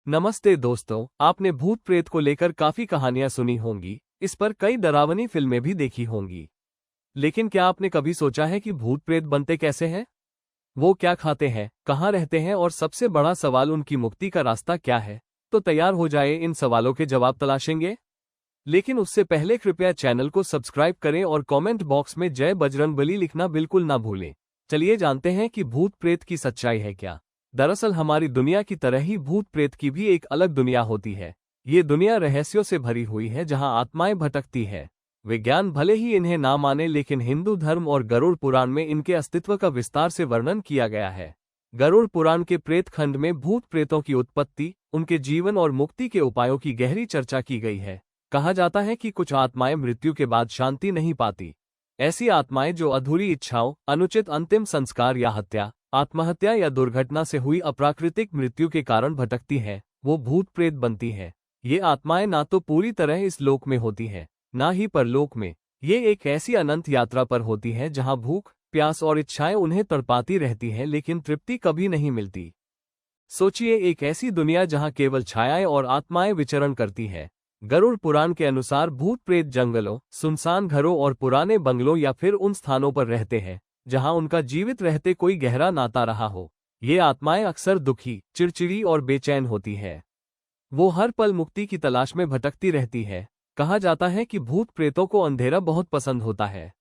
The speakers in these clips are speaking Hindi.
नमस्ते दोस्तों, आपने भूत प्रेत को लेकर काफी कहानियां सुनी होंगी। इस पर कई डरावनी फिल्में भी देखी होंगी। लेकिन क्या आपने कभी सोचा है कि भूत प्रेत बनते कैसे हैं? वो क्या खाते हैं, कहाँ रहते हैं और सबसे बड़ा सवाल उनकी मुक्ति का रास्ता क्या है? तो तैयार हो जाए, इन सवालों के जवाब तलाशेंगे। लेकिन उससे पहले कृपया चैनल को सब्सक्राइब करें और कमेंट बॉक्स में जय बजरंगबली लिखना बिल्कुल ना भूलें। चलिए जानते हैं कि भूत प्रेत की सच्चाई है क्या। दरअसल हमारी दुनिया की तरह ही भूत प्रेत की भी एक अलग दुनिया होती है। ये दुनिया रहस्यों से भरी हुई है, जहां आत्माएं भटकती है। विज्ञान भले ही इन्हें ना माने, लेकिन हिंदू धर्म और गरुड़ पुराण में इनके अस्तित्व का विस्तार से वर्णन किया गया है। गरुड़ पुराण के प्रेत खंड में भूत प्रेतों की उत्पत्ति, उनके जीवन और मुक्ति के उपायों की गहरी चर्चा की गई है। कहा जाता है कि कुछ आत्माएं मृत्यु के बाद शांति नहीं पाती। ऐसी आत्माएं जो अधूरी इच्छाओं, अनुचित अंतिम संस्कार या हत्या, आत्महत्या या दुर्घटना से हुई अप्राकृतिक मृत्यु के कारण भटकती हैं, वो भूत प्रेत बनती हैं। ये आत्माएं ना तो पूरी तरह इस लोक में होती हैं, ना ही परलोक में। ये एक ऐसी अनंत यात्रा पर होती हैं जहां भूख, प्यास और इच्छाएं उन्हें तड़पाती रहती हैं, लेकिन तृप्ति कभी नहीं मिलती। सोचिए, एक ऐसी दुनिया जहां केवल छायाएं और आत्माएं विचरण करती हैं। गरुड़ पुराण के अनुसार भूत प्रेत जंगलों, सुनसान घरों और पुराने बंगलों या फिर उन स्थानों पर रहते हैं जहां उनका जीवित रहते कोई गहरा नाता रहा हो। ये आत्माएं अक्सर दुखी, चिड़चिड़ी और बेचैन होती है। वो हर पल मुक्ति की तलाश में भटकती रहती है। कहा जाता है कि भूत प्रेतों को अंधेरा बहुत पसंद होता है।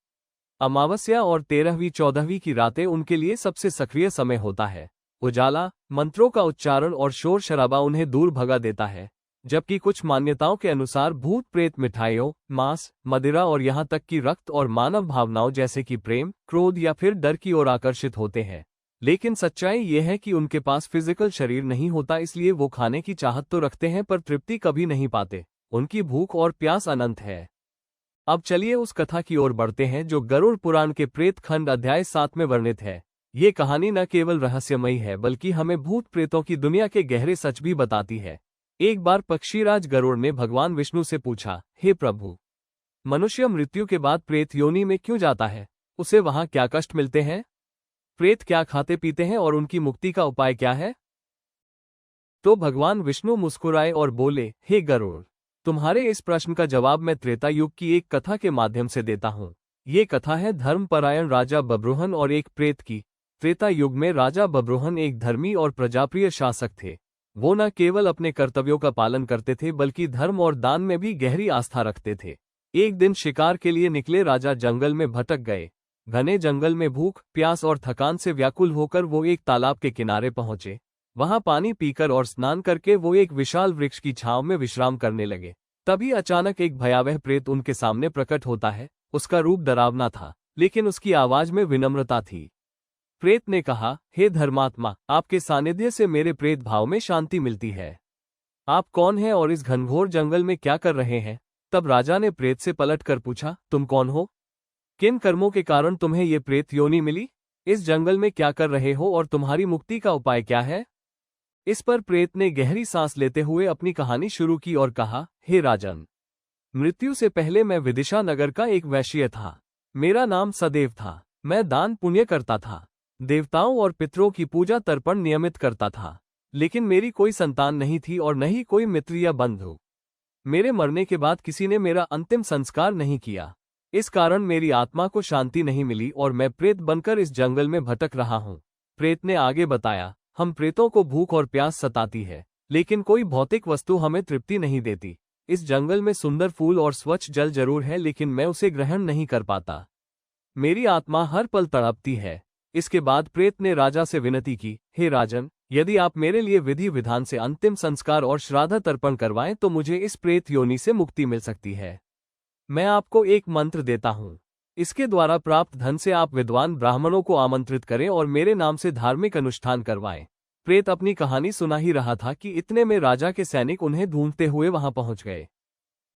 अमावस्या और 13वीं 14वीं की रातें उनके लिए सबसे सक्रिय समय होता है। उजाला, मंत्रों का उच्चारण और शोर शराबा उन्हें दूर भगा देता है। जबकि कुछ मान्यताओं के अनुसार भूत प्रेत मिठाइयों, मांस, मदिरा और यहाँ तक कि रक्त और मानव भावनाओं जैसे कि प्रेम, क्रोध या फिर डर की ओर आकर्षित होते हैं। लेकिन सच्चाई ये है कि उनके पास फिजिकल शरीर नहीं होता, इसलिए वो खाने की चाहत तो रखते हैं पर तृप्ति कभी नहीं पाते। उनकी भूख और प्यास अनंत है। अब चलिए उस कथा की ओर बढ़ते हैं जो गरुड़ पुराण के प्रेत खंड अध्याय 7 में वर्णित है। ये कहानी न केवल रहस्यमयी है, बल्कि हमें भूत प्रेतों की दुनिया के गहरे सच भी बताती है। एक बार पक्षीराज गरुड़ ने भगवान विष्णु से पूछा, हे प्रभु, मनुष्य मृत्यु के बाद प्रेत योनि में क्यों जाता है? उसे वहां क्या कष्ट मिलते हैं? प्रेत क्या खाते पीते हैं और उनकी मुक्ति का उपाय क्या है? तो भगवान विष्णु मुस्कुराए और बोले, हे गरुड़, तुम्हारे इस प्रश्न का जवाब मैं त्रेता युग की एक कथा के माध्यम से देता हूँ। ये कथा है धर्मपरायण राजा बब्रुहन और एक प्रेत की। त्रेता युग में राजा बब्रुहन एक धर्मी और प्रजाप्रिय शासक थे। वो न केवल अपने कर्तव्यों का पालन करते थे, बल्कि धर्म और दान में भी गहरी आस्था रखते थे। एक दिन शिकार के लिए निकले राजा जंगल में भटक गए। घने जंगल में भूख, प्यास और थकान से व्याकुल होकर वो एक तालाब के किनारे पहुंचे। वहां पानी पीकर और स्नान करके वो एक विशाल वृक्ष की छांव में विश्राम करने लगे। तभी अचानक एक भयावह प्रेत उनके सामने प्रकट होता है। उसका रूप डरावना था, लेकिन उसकी आवाज में विनम्रता थी। प्रेत ने कहा, हे धर्मात्मा, आपके सानिध्य से मेरे प्रेत भाव में शांति मिलती है। आप कौन हैं और इस घनघोर जंगल में क्या कर रहे हैं? तब राजा ने प्रेत से पलटकर पूछा, तुम कौन हो? किन कर्मों के कारण तुम्हें ये प्रेत योनि मिली? इस जंगल में क्या कर रहे हो और तुम्हारी मुक्ति का उपाय क्या है? इस पर प्रेत ने गहरी सांस लेते हुए अपनी कहानी शुरू की और कहा, हे राजन, मृत्यु से पहले मैं विदिशा नगर का एक वैश्य था। मेरा नाम सदेव था। मैं दान पुण्य करता था, देवताओं और पितरों की पूजा तर्पण नियमित करता था। लेकिन मेरी कोई संतान नहीं थी और न ही कोई मित्र या बंधु। मेरे मरने के बाद किसी ने मेरा अंतिम संस्कार नहीं किया। इस कारण मेरी आत्मा को शांति नहीं मिली और मैं प्रेत बनकर इस जंगल में भटक रहा हूँ। प्रेत ने आगे बताया, हम प्रेतों को भूख और प्यास सताती है, लेकिन कोई भौतिक वस्तु हमें तृप्ति नहीं देती। इस जंगल में सुंदर फूल और स्वच्छ जल जरूर है, लेकिन मैं उसे ग्रहण नहीं कर पाता। मेरी आत्मा हर पल तड़पती है। इसके बाद प्रेत ने राजा से विनती की, हे राजन, यदि आप मेरे लिए विधि विधान से अंतिम संस्कार और श्राद्ध तर्पण करवाएं तो मुझे इस प्रेत योनि से मुक्ति मिल सकती है। मैं आपको एक मंत्र देता हूँ। इसके द्वारा प्राप्त धन से आप विद्वान ब्राह्मणों को आमंत्रित करें और मेरे नाम से धार्मिक अनुष्ठान करवाएं। प्रेत अपनी कहानी सुना ही रहा था कि इतने में राजा के सैनिक उन्हें ढूंढते हुए वहां पहुंच गए।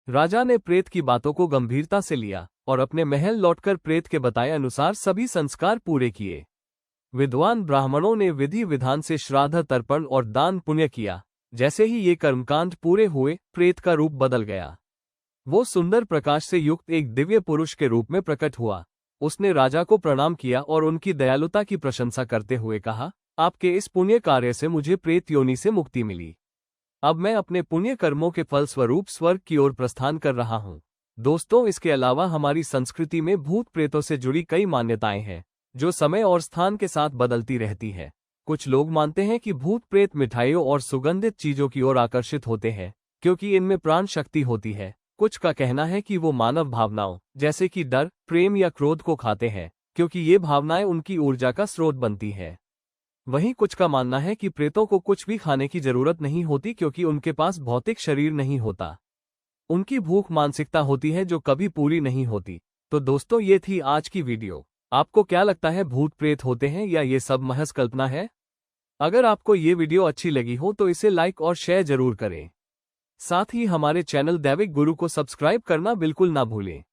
राजा ने प्रेत की बातों को गंभीरता से लिया और अपने महल लौटकर प्रेत के बताए अनुसार सभी संस्कार पूरे किए। विद्वान ब्राह्मणों ने विधि विधान से श्राद्ध तर्पण और दान पुण्य किया। जैसे ही ये कर्मकांड पूरे हुए, प्रेत का रूप बदल गया। वो सुंदर प्रकाश से युक्त एक दिव्य पुरुष के रूप में प्रकट हुआ। उसने राजा को प्रणाम किया और उनकी दयालुता की प्रशंसा करते हुए कहा, आपके इस पुण्य कार्य से मुझे प्रेत योनि से मुक्ति मिली। अब मैं अपने पुण्य कर्मों के फलस्वरूप स्वर्ग की ओर प्रस्थान कर रहा हूँ। दोस्तों, इसके अलावा हमारी संस्कृति में भूत प्रेतों से जुड़ी कई मान्यताएं हैं, जो समय और स्थान के साथ बदलती रहती है। कुछ लोग मानते हैं कि भूत प्रेत मिठाइयों और सुगंधित चीजों की ओर आकर्षित होते हैं, क्योंकि इनमें प्राण शक्ति होती है। कुछ का कहना है कि वो मानव भावनाओं, जैसे कि डर, प्रेम या क्रोध को खाते हैं, क्योंकि ये भावनाएं उनकी ऊर्जा का स्रोत बनती है। वहीं कुछ का मानना है कि प्रेतों को कुछ भी खाने की जरूरत नहीं होती, क्योंकि उनके पास भौतिक शरीर नहीं होता। उनकी भूख मानसिकता होती है, जो कभी पूरी नहीं होती। तो दोस्तों, ये थी आज की वीडियो। आपको क्या लगता है, भूत प्रेत होते हैं या ये सब महज कल्पना है? अगर आपको ये वीडियो अच्छी लगी हो तो इसे लाइक और शेयर जरूर करें। साथ ही हमारे चैनल दैविक गुरु को सब्सक्राइब करना बिल्कुल ना भूलें।